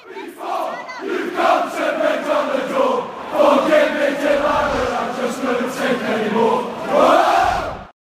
You've come to beg on the door. Forgive me, Delilah, I just couldn't take anymore.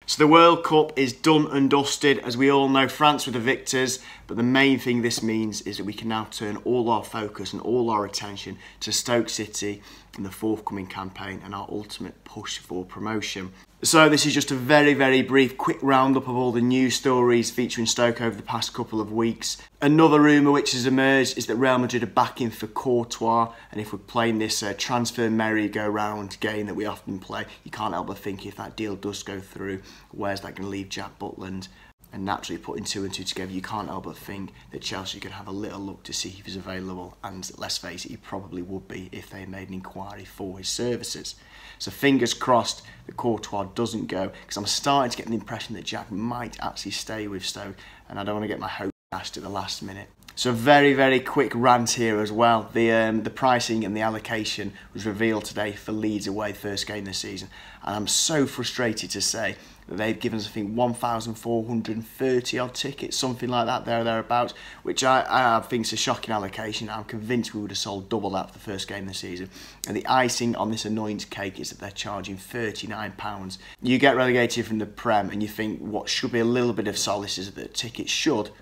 So the World Cup is done and dusted. As we all know, France were the victors, but the main thing this means is that we can now turn all our focus and all our attention to Stoke City and the forthcoming campaign and our ultimate push for promotion. So this is just a very, very brief, quick roundup of all the news stories featuring Stoke over the past couple of weeks. Another rumour which has emerged is that Real Madrid are backing for Courtois, and if we're playing this transfer merry-go-round game that we often play, you can't help but think if that deal does go through, where's that going to leave Jack Butland? And naturally, putting two and two together, you can't help but think that Chelsea could have a little look to see if he's available. And let's face it, he probably would be if they made an inquiry for his services. So fingers crossed that Courtois doesn't go, because I'm starting to get the impression that Jack might actually stay with Stoke, and I don't want to get my hopes dashed at the last minute. So very, very quick rant here as well. The pricing and the allocation was revealed today for Leeds away, first game this season. And I'm so frustrated to say that they've given us, I think, 1,430 odd tickets, something like that, there or thereabouts, which I think is a shocking allocation. I'm convinced we would have sold double that for the first game this season. And the icing on this annoyance cake is that they're charging £39. You get relegated from the Prem and you think what should be a little bit of solace is that tickets should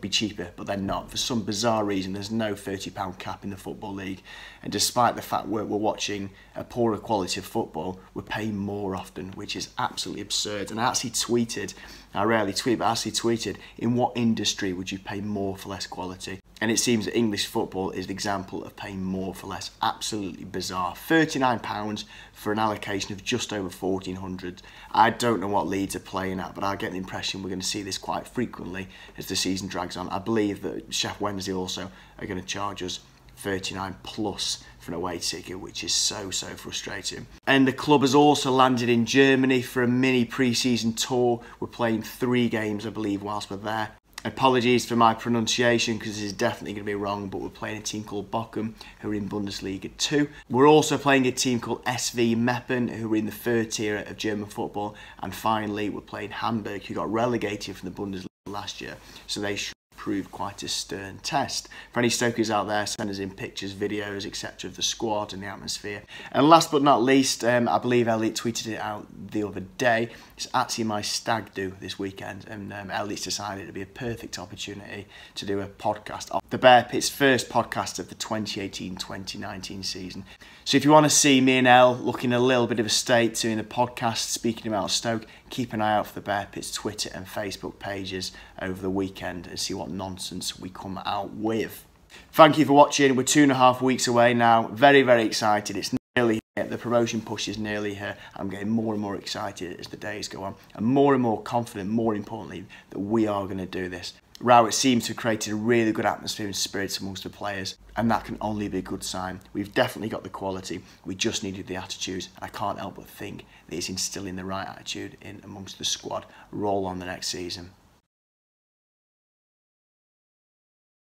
be cheaper, but they're not. For some bizarre reason, there's no £30 cap in the Football League, and despite the fact we're watching a poorer quality of football, we're paying more often, which is absolutely absurd. And I actually tweeted, I rarely tweet, but I actually tweeted, in what industry would you pay more for less quality? And it seems that English football is the example of paying more for less. Absolutely bizarre. £39 for an allocation of just over 1,400. I don't know what Leeds are playing at, but I get the impression we're going to see this quite frequently as the season drags on. I believe that Sheff Wednesday also are going to charge us 39 plus for an away ticket, which is so frustrating. And the club has also landed in Germany for a mini pre-season tour. We're playing 3 games, I believe, whilst we're there. Apologies for my pronunciation, because this is definitely going to be wrong, but we're playing a team called Bochum, who are in Bundesliga 2. We're also playing a team called SV Meppen, who are in the 3rd tier of German football. And finally, we're playing Hamburg, who got relegated from the Bundesliga last year. So they should prove quite a stern test. For any Stokers out there, send us in pictures, videos, etc. of the squad and the atmosphere. And last but not least, I believe Elliot tweeted it out the other day. It's actually my stag do this weekend, and Elliot's decided it'd be a perfect opportunity to do a podcast of the Bear Pit's first podcast of the 2018-2019 season. So if you want to see me and Elle looking a little bit of a state doing a podcast speaking about Stoke, keep an eye out for the Bear Pit's Twitter and Facebook pages over the weekend and see what nonsense we come out with. Thank you for watching. We're 2.5 weeks away now. Very, very excited. It's nearly here. The promotion push is nearly here. I'm getting more and more excited as the days go on, and more confident, more importantly, that we are going to do this. Rowett seems to have created a really good atmosphere and spirit amongst the players, and that can only be a good sign. We've definitely got the quality, we just needed the attitude. I can't help but think that he's instilling the right attitude in amongst the squad. Roll on the next season.